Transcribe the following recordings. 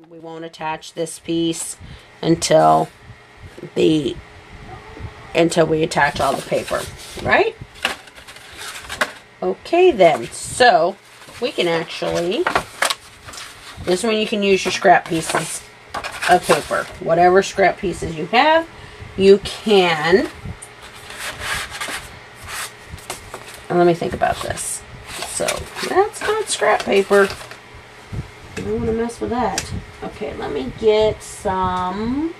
We won't attach this piece until we attach all the paper, right? Okay then, so we can actually, this one you can use your scrap pieces of paper. Whatever scrap pieces you have, you can, let me think about this. So, that's not scrap paper. I don't want to mess with that. Okay, let me get some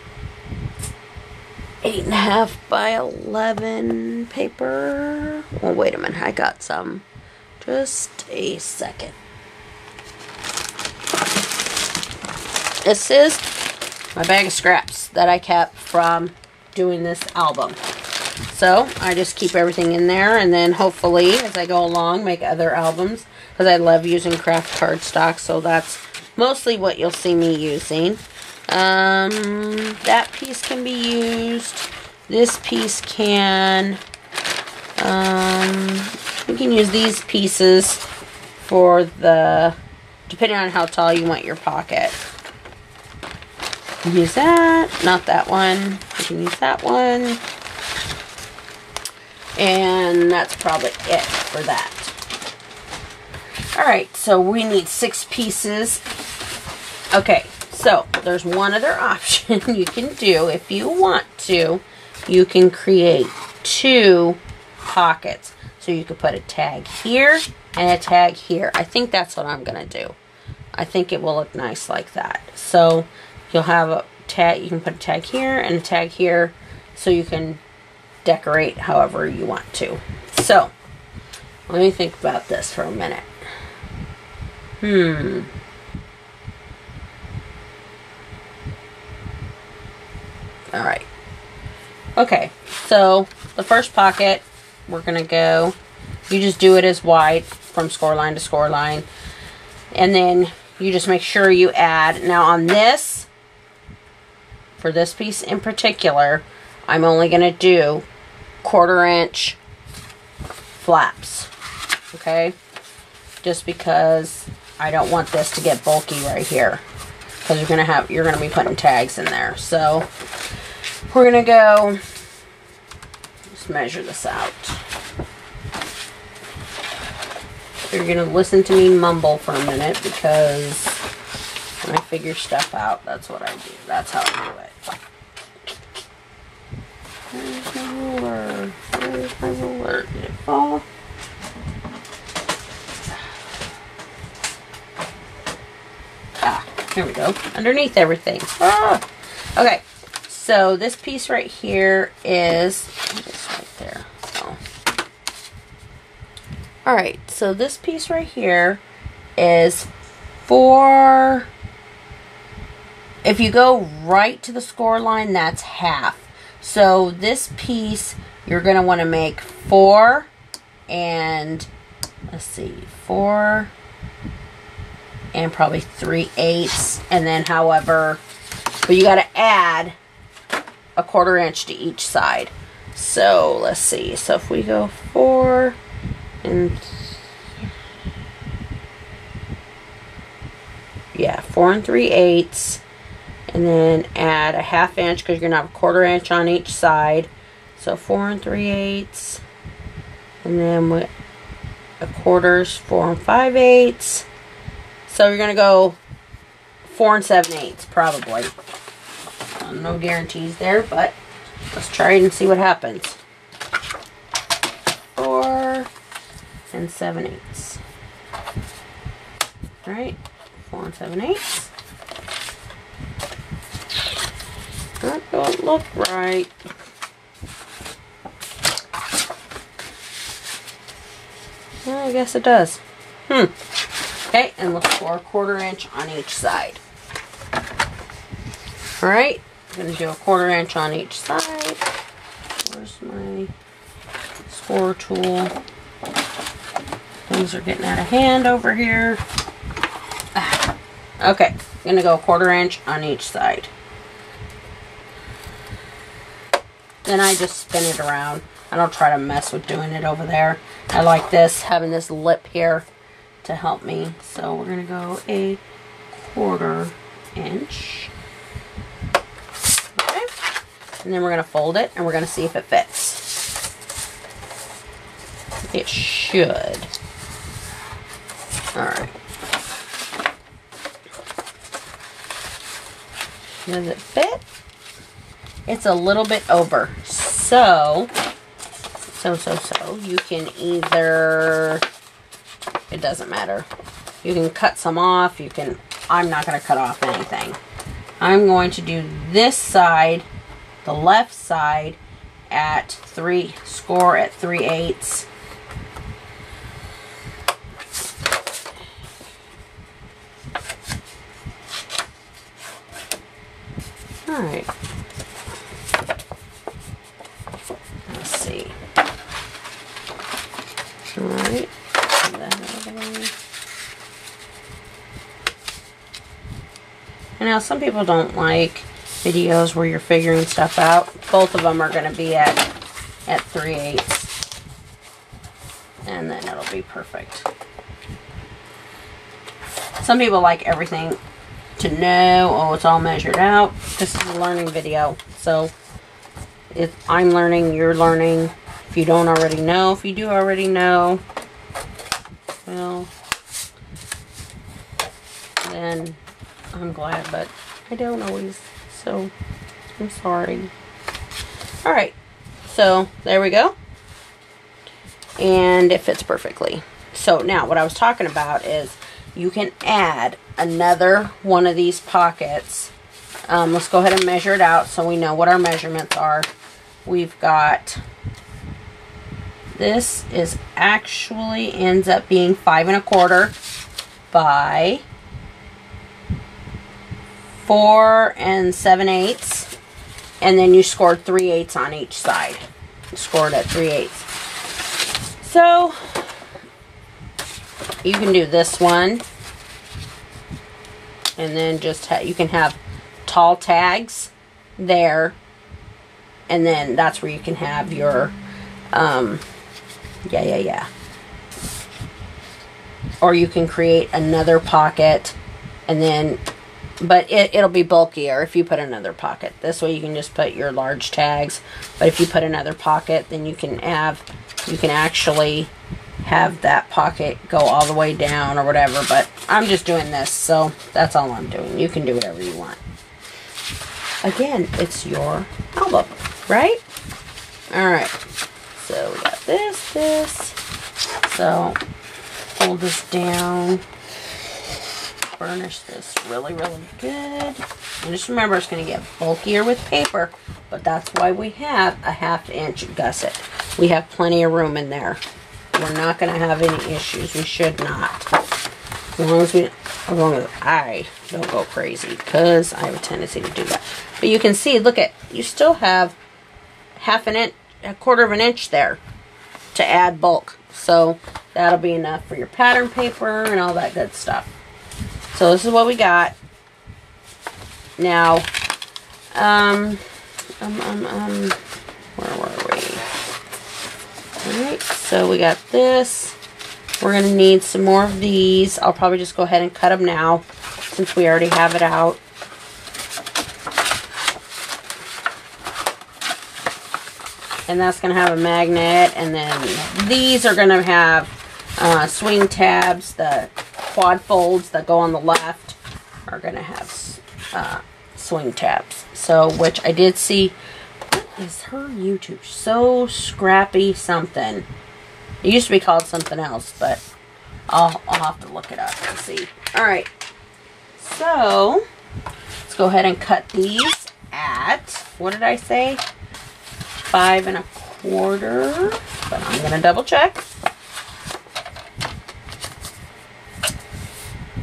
8.5 by 11 paper. Oh, wait a minute. I got some. Just a second. This is my bag of scraps that I kept from doing this album. So, I just keep everything in there, and then hopefully, as I go along, make other albums. Because I love using craft cardstock, so that's mostly what you'll see me using. That piece can be used. This piece can. You can use these pieces for the, depending on how tall you want your pocket. You can use that, not that one. You can use that one. And that's probably it for that. Alright, so we need 6 pieces. Okay, so there's one other option you can do if you want to. You can create 2 pockets. So you could put a tag here and a tag here. I think that's what I'm going to do. I think it will look nice like that. So you'll have a tag, you can put a tag here and a tag here, so you can decorate however you want to. So let me think about this for a minute. Alright. Okay, so the first pocket, we're going to go, you just do it as wide from score line to score line. And then you just make sure you add, now on this, for this piece in particular, I'm only going to do 1/4 inch flaps. Okay? Just because I don't want this to get bulky right here. Because you're going to be putting tags in there. So we're going to go, just measure this out. You're going to listen to me mumble for a minute, because when I figure stuff out, that's what I do. That's how I do it. Where's my ruler? Where's my ruler? Did it fall? Ah, here we go. Underneath everything. Ah! Okay, so this piece right here is, it's right there. So. Alright, so this piece right here is 4, if you go right to the score line, that's half. So this piece, you're going to want to make 4 and, let's see, 4 and probably 3/8, and then however, but you got to add a 1/4 inch to each side. So let's see, so if we go 4 and, yeah, 4 and 3/8, and then add a 1/2 inch, because you're going to have a 1/4 inch on each side. So 4 and 3/8, and then with a 1/4, 4 and 5/8. So you're going to go 4 and 7/8 probably. No guarantees there, but let's try it and see what happens. 4 and 7/8. Alright, 4 and 7/8. That don't look right. Well, I guess it does. Okay, and look for a 1/4 inch on each side. Alright, I'm going to do a 1/4 inch on each side. Where's my score tool? Things are getting out of hand over here. Okay, I'm going to go a 1/4 inch on each side. Then I just spin it around. I don't try to mess with doing it over there. I like this, having this lip here to help me. So we're going to go a 1/4 inch. Okay. And then we're going to fold it and we're going to see if it fits. It should. Alright. Does it fit? It's a little bit over. So you can either, it doesn't matter. You can cut some off. You can, I'm not going to cut off anything. I'm going to do this side, the left side, at score at 3/8. Alright. Let's see. Alright. And now some people don't like videos where you're figuring stuff out. Both of them are going to be at 3/8. And then it'll be perfect. Some people like everything to know, oh, it's all measured out. This is a learning video. So if I'm learning, you're learning. If you don't already know, if you do already know, well, then I'm glad, but I don't always, so I'm sorry. Alright, so there we go. And it fits perfectly. So now what I was talking about is you can add another one of these pockets. Let's go ahead and measure it out so we know what our measurements are. We've got, this is actually ends up being 5 1/4 by 4 7/8, and then you scored 3/8 on each side. You scored at 3/8. So you can do this one, and then just you can have tall tags there, and then that's where you can have your or you can create another pocket, and then but it'll be bulkier if you put another pocket. This way you can just put your large tags, but if you put another pocket, then you can actually have that pocket go all the way down or whatever. But I'm just doing this, so that's all I'm doing. You can do whatever you want. Again, it's your album, right? Alright, so we got this. So fold this down, burnish this really, really good. And just remember, it's going to get bulkier with paper, but that's why we have a 1/2 inch gusset. We have plenty of room in there. We're not going to have any issues. We should not. As long as I don't go crazy, because I have a tendency to do that. But you can see, look at, you still have 1/2 inch, 1/4 inch there to add bulk. So that'll be enough for your pattern paper and all that good stuff. So this is what we got. Now, where were we? Alright, so we got this. We're going to need some more of these. I'll probably just go ahead and cut them now, since we already have it out. And that's going to have a magnet, and then these are going to have swing tabs. The quad folds that go on the left are going to have swing tabs. So, which I did see, what is her YouTube? So Scrappy something. It used to be called something else, but I'll have to look it up and see. Alright, so let's go ahead and cut these at, what did I say? 5 1/4, but I'm going to double check.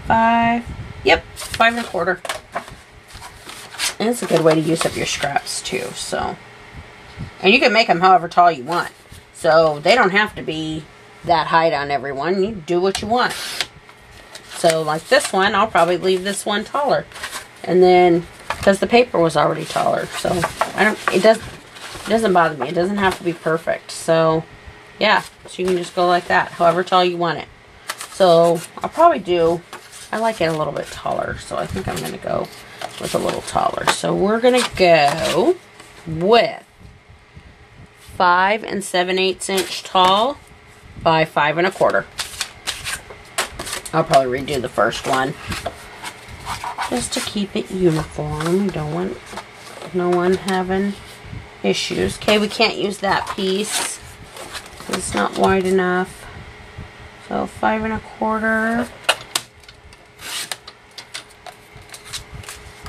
5, yep, 5 1/4. And it's a good way to use up your scraps too, so. And you can make them however tall you want. So they don't have to be that height on everyone. You do what you want. So like this one, I'll probably leave this one taller. And then, because the paper was already taller, so it doesn't bother me. It doesn't have to be perfect. So yeah, so you can just go like that, however tall you want it. So I'll probably do I like it a little bit taller, so I think I'm going to go with a little taller. So we're going to go with 5 7/8 inch tall by 5 1/4. I'll probably redo the first one just to keep it uniform. We don't want no one having issues. Okay, we can't use that piece. It's not wide enough. So 5 1/4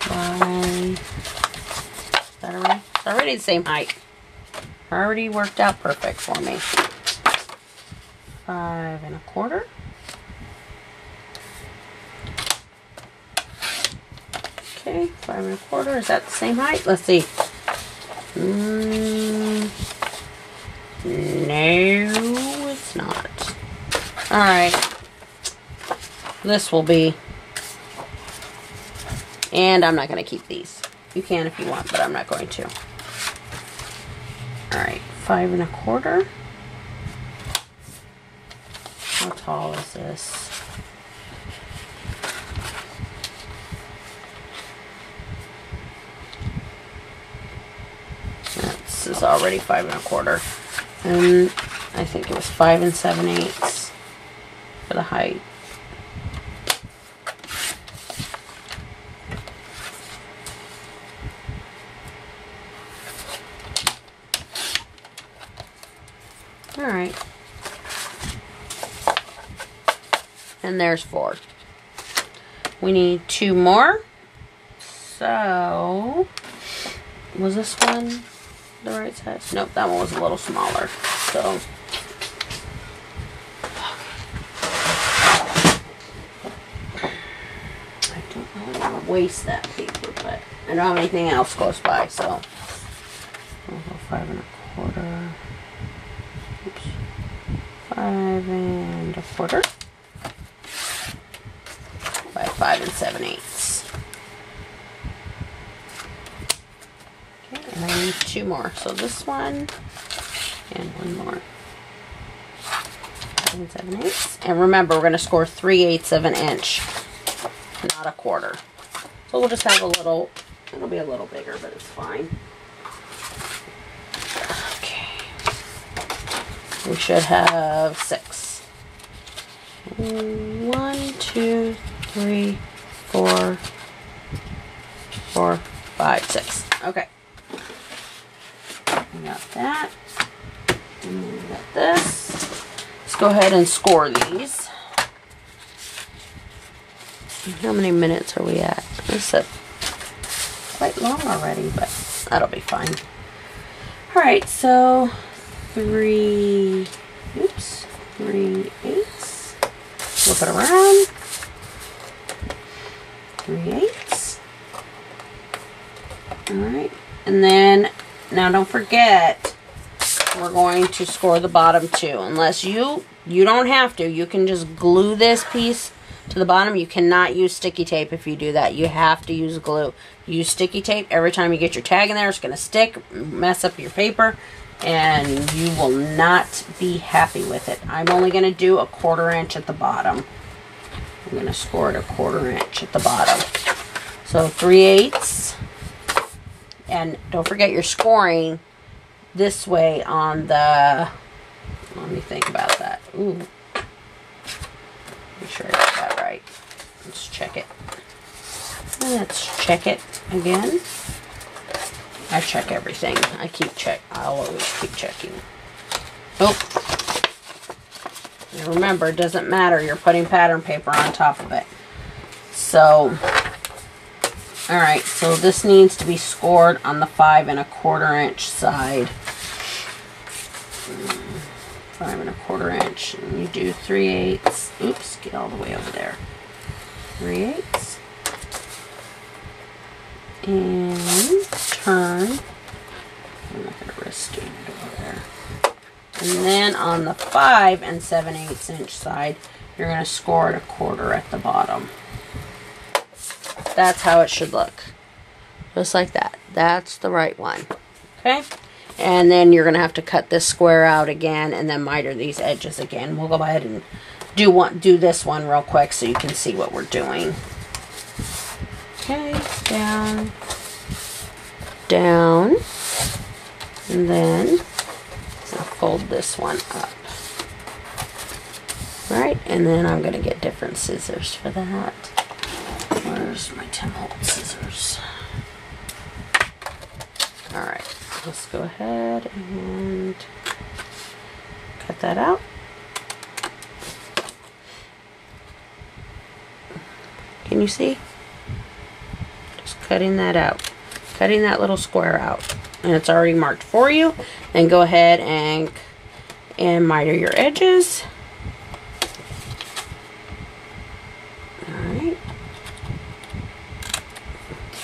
by, is that already? It's already the same height. Already worked out perfect for me. 5 1/4. Okay, 5 1/4. Is that the same height? Let's see. No, it's not. Alright. This will be. And I'm not going to keep these. You can if you want, but I'm not going to. Alright, 5 1/4. How tall is this? This is already 5 1/4. And I think it was 5 7/8 for the height. Alright. And there's 4. We need 2 more. So, was this one the right size? Nope, that one was a little smaller. So, I don't really want to waste that paper, but I don't have anything else close by, so we'll go 5 1/4. Oops. 5 1/4 by 5 7/8. Okay, and I need 2 more. So this one and 1 more. 5 7/8. And remember, we're going to score 3/8 of an inch, not a quarter. So we'll just have a little. It'll be a little bigger, but it's fine. We should have 6. 1, 2, 3, 4, 5, 6. Okay. We got that. And we got this. Let's go ahead and score these. How many minutes are we at? This is quite long already, but that'll be fine. Alright, so 3/8. Flip it around. 3/8. Alright. And then, now don't forget, we're going to score the bottom too. Unless you don't have to. You can just glue this piece to the bottom. You cannot use sticky tape if you do that. You have to use glue. Use sticky tape. Every time you get your tag in there, it's going to stick, mess up your paper, and you will not be happy with it. I'm only going to do 1/4 inch at the bottom. I'm going to score it 1/4 inch at the bottom. So 3/8. And don't forget you're scoring this way on the, let me think about that. Ooh. Make sure I got that right. Let's check it. Let's check it again. I check everything. I'll always keep checking. Oh. And remember, it doesn't matter. You're putting pattern paper on top of it. So, alright. So this needs to be scored on the 5 1/4 inch side. 5 1/4 inch. And you do 3/8. Oops, get all the way over there. 3/8. And turn. I'm not going to risk doing it over there. And then on the 5 7/8 inch side, you're going to score it 1/4 at the bottom. That's how it should look. Just like that. That's the right one. Okay? And then you're going to have to cut this square out again and then miter these edges again. We'll go ahead and do this one real quick so you can see what we're doing. Okay, down, down, and then I'll fold this one up. Right, and then I'm going to get different scissors for that. Where's my 10-volt scissors? Alright, let's go ahead and cut that out. Can you see? Just cutting that out. Cutting that little square out. And it's already marked for you. And go ahead and miter your edges. Alright.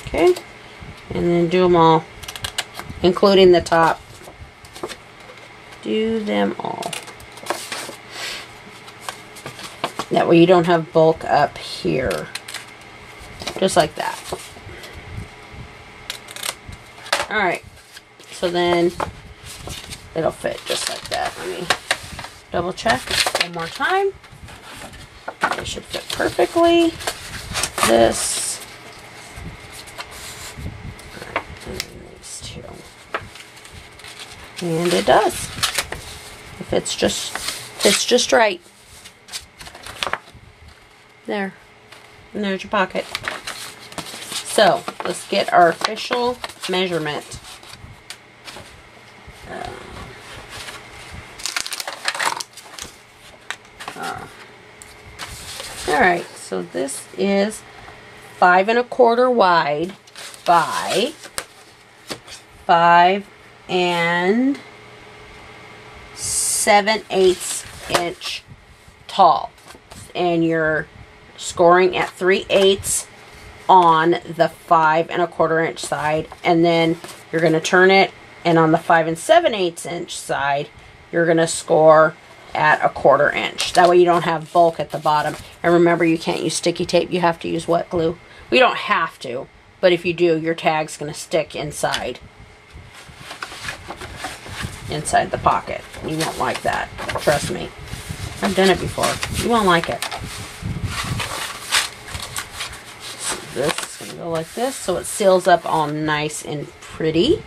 Okay. And then do them all. Including the top. Do them all. That way you don't have bulk up here. Just like that. Alright. So then it'll fit just like that. Let me double check one more time. It should fit perfectly. This. Alright, and then these two. And it does. If it's just right. There. And there's your pocket. So, let's get our official measurement. Alright, so this is 5 1/4 wide by 5 7/8 inch tall. And you're scoring at 3/8 on the 5 1/4 inch side, and then you're going to turn it, and on the 5 7/8 inch side you're going to score at 1/4 inch. That way you don't have bulk at the bottom. And remember, you can't use sticky tape, you have to use wet glue. We don't have to, but if you do, your tag's going to stick inside the pocket. You won't like that, trust me. I've done it before. You won't like it. This is going to go like this, so it seals up all nice and pretty.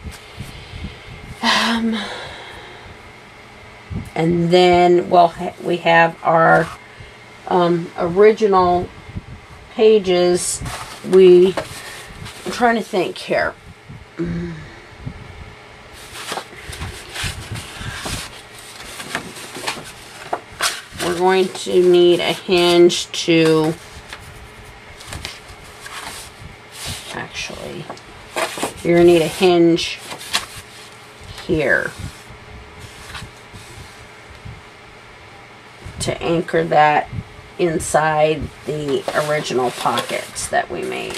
And then we have our original pages. I'm trying to think here. We're going to need a hinge to you're going to need a hinge here to anchor that inside the original pockets that we made,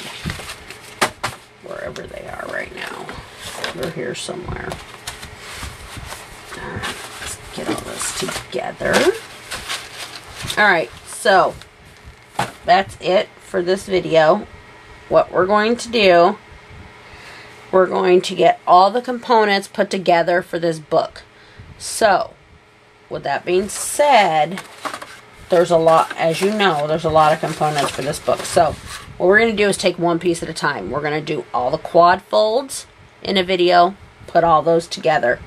wherever they are right now. They're here somewhere. Alright, let's get all this together. Alright, so that's it for this video. What we're going to do, we're going to get all the components put together for this book. So, with that being said, there's a lot, as you know, there's a lot of components for this book. So, what we're going to do is take one piece at a time. We're going to do all the quad folds in a video, put all those together.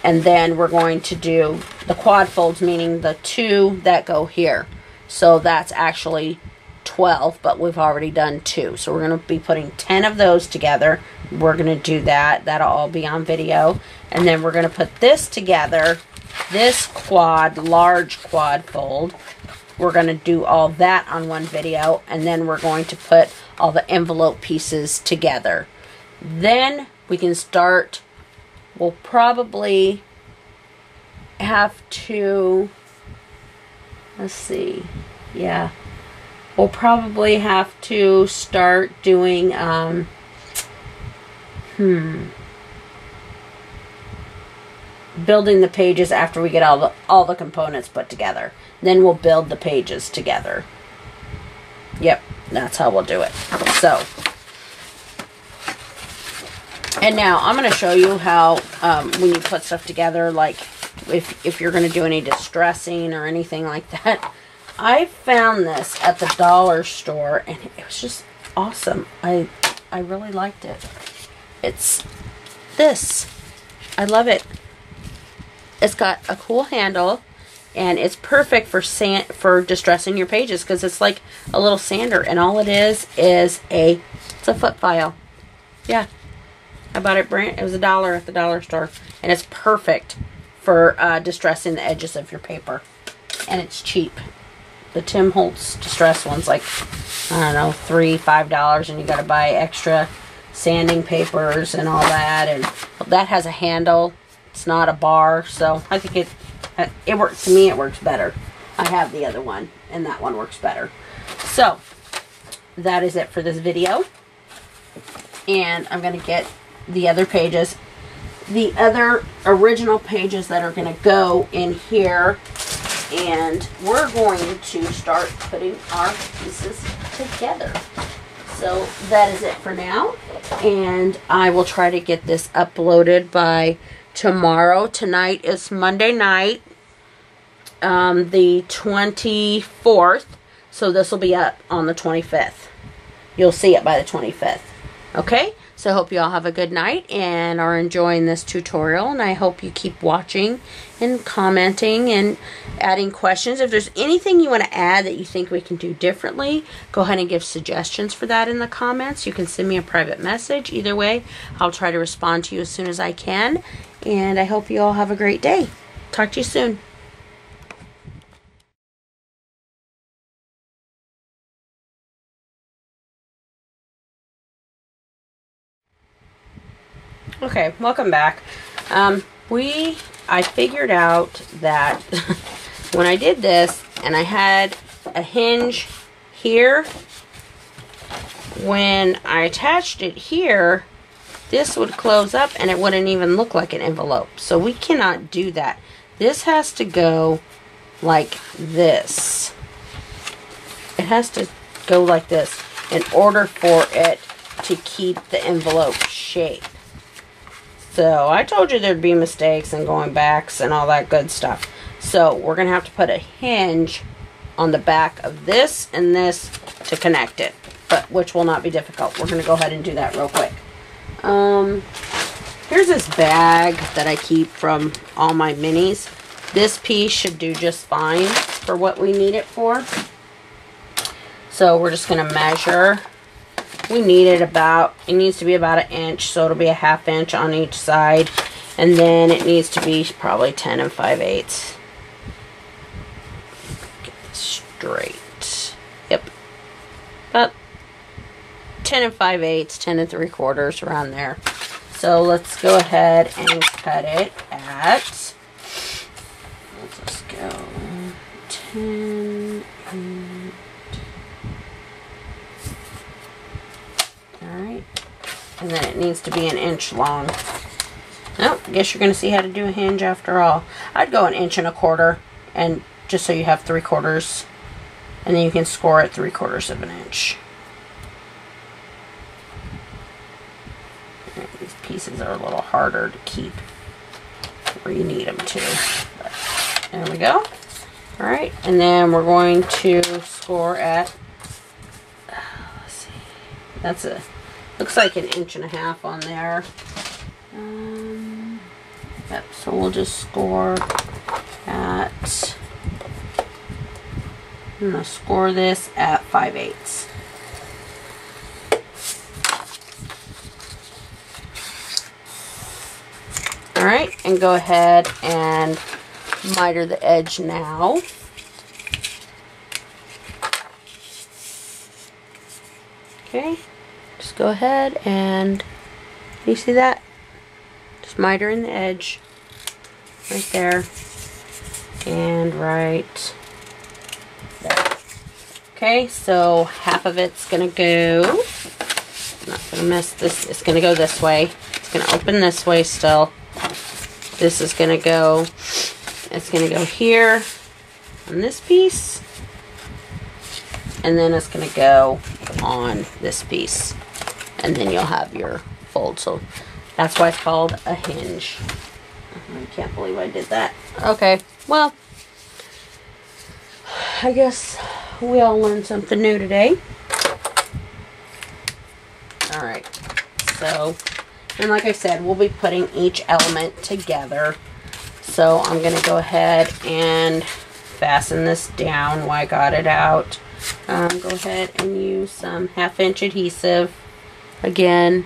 And then we're going to do the quad folds, meaning the 2 that go here. So, that's actually 12, but we've already done 2. So, we're going to be putting 10 of those together. We're going to do that. That'll all be on video. And then we're going to put this together. This quad, large quad fold, we're going to do all that on one video, and then we're going to put all the envelope pieces together. Then we can start. We'll probably have to, let's see, yeah, we'll probably have to start doing, building the pages after we get all the components put together. Then we'll build the pages together. Yep, that's how we'll do it. So, and now I'm going to show you how when you put stuff together, like if you're going to do any distressing or anything like that, I found this at the dollar store, and it was just awesome. I really liked it. It's this. I love it. It's got a cool handle, and it's perfect for distressing your pages, because it's like a little sander, and all it is it's a foot file. Yeah, I bought it it was $1 at the dollar store, and it's perfect for distressing the edges of your paper, and it's cheap. The Tim Holtz Distress one's like, I don't know, $3, $5, and you got to buy extra sanding papers and all that, and that has a handle. It's not a bar, so I think it works. To me, it works better. I have the other one, and that one works better. So that is it for this video, and I'm going to get the other pages, the other original pages that are going to go in here, and we're going to start putting our pieces together. So that is it for now, and I will try to get this uploaded by tomorrow. Tonight is Monday night, the 24th, so this will be up on the 25th. You'll see it by the 25th. Okay, so I hope you all have a good night and are enjoying this tutorial, and I hope you keep watching and commenting and adding questions. If there's anything you want to add that you think we can do differently, go ahead and give suggestions for that in the comments. You can send me a private message. Either way, I'll try to respond to you as soon as I can, and I hope you all have a great day. Talk to you soon. Okay, welcome back. I figured out that when I did this and I had a hinge here, when I attached it here, this would close up and it wouldn't even look like an envelope. So we cannot do that. This has to go like this. It has to go like this in order for it to keep the envelope shape. So I told you there'd be mistakes and going backs and all that good stuff. So we're going to have to put a hinge on the back of this and this to connect it, but which will not be difficult. We're going to go ahead and do that real quick. Here's this bag that I keep from all my minis. This piece should do just fine for what we need it for. So we're just going to measure. We need it it needs to be about 1 inch, so it'll be a 1/2 inch on each side, and then it needs to be probably 10 5/8. Get this straight. Yep. About 10 5/8, 10 3/4, around there. So let's go ahead and cut it at, let's just go 10 and, alright, and then it needs to be 1 inch long. Oh, I guess you're going to see how to do a hinge after all. I'd go 1 1/4 inches, and just so you have 3/4, and then you can score it 3/4 of an inch. Right, these pieces are a little harder to keep where you need them to. But there we go. Alright, and then we're going to score at, let's see, that's looks like 1.5 inches on there. Yep, so we'll just score at, I'm going to score this at 5/8. Alright, and go ahead and miter the edge now. Okay, just go ahead and, you see that? Just miter in the edge right there and right there. Okay, so half of it's gonna go, I'm not gonna mess this, it's gonna go this way. It's gonna open this way still. This is gonna go, it's gonna go here on this piece, and then it's gonna go on this piece, and then you'll have your fold. So that's why it's called a hinge. I can't believe I did that. Okay, well, I guess we all learned something new today. Alright, so, and like I said, we'll be putting each element together. So I'm going to go ahead and fasten this down while I got it out. Go ahead and use some 1/2" adhesive again.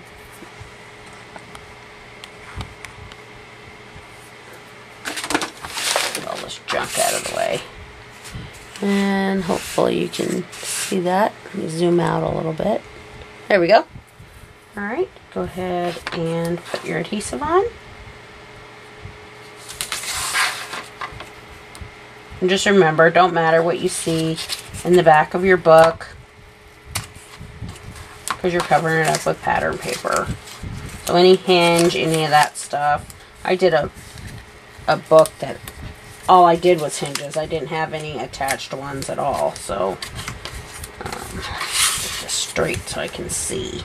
Get all this junk out of the way. And hopefully you can see that. Let me zoom out a little bit. There we go. Alright, go ahead and put your adhesive on. And just remember, don't matter what you see in the back of your book, because you're covering it up with pattern paper. So any hinge, any of that stuff. I did a book that all I did was hinges. I didn't have any attached ones at all. So just straight so I can see.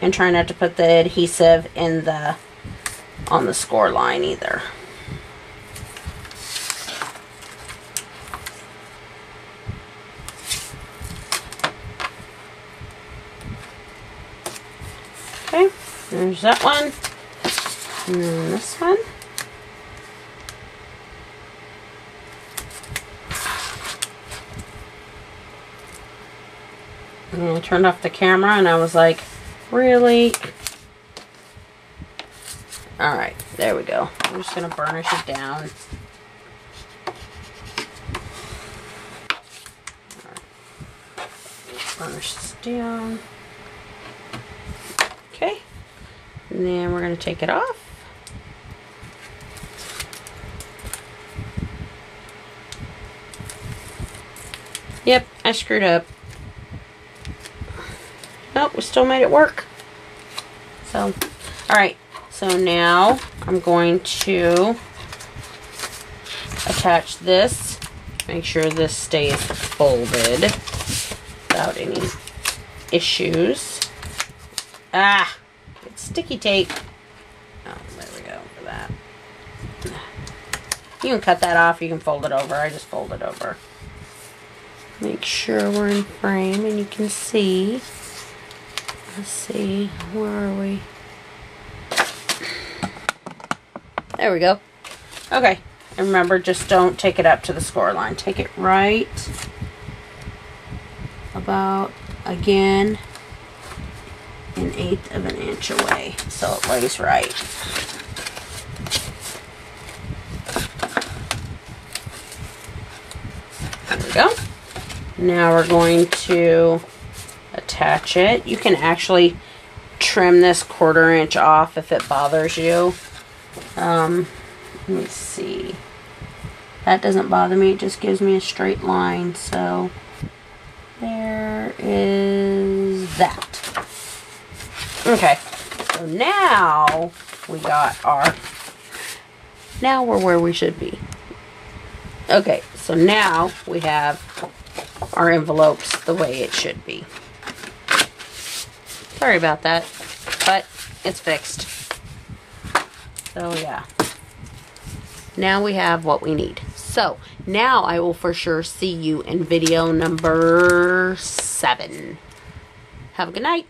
And try not to put the adhesive in on the score line either. Okay, there's that one. And then this one. And I turned off the camera and I was like, really? Alright, there we go. I'm just going to burnish it down. Burnish this down. Okay. And then we're going to take it off. Yep, I screwed up. Nope, we still made it work. So, alright. So now I'm going to attach this. Make sure this stays folded without any issues. Ah! It's sticky tape. Oh, there we go for that. You can cut that off. You can fold it over. I just fold it over. Make sure we're in frame and you can see. Let's see. Where are we? There we go. Okay. And remember, just don't take it up to the score line. Take it right about, again, 1/8 of an inch away. So it lays right. There we go. Now we're going to attach it. You can actually trim this 1/4 inch off if it bothers you. Let me see. That doesn't bother me. It just gives me a straight line. So there is that. Okay. So now we got our, now we're where we should be. Okay. So now we have our envelopes the way it should be. Sorry about that, but it's fixed. So yeah. Now we have what we need. So now I will for sure see you in video number 7. Have a good night.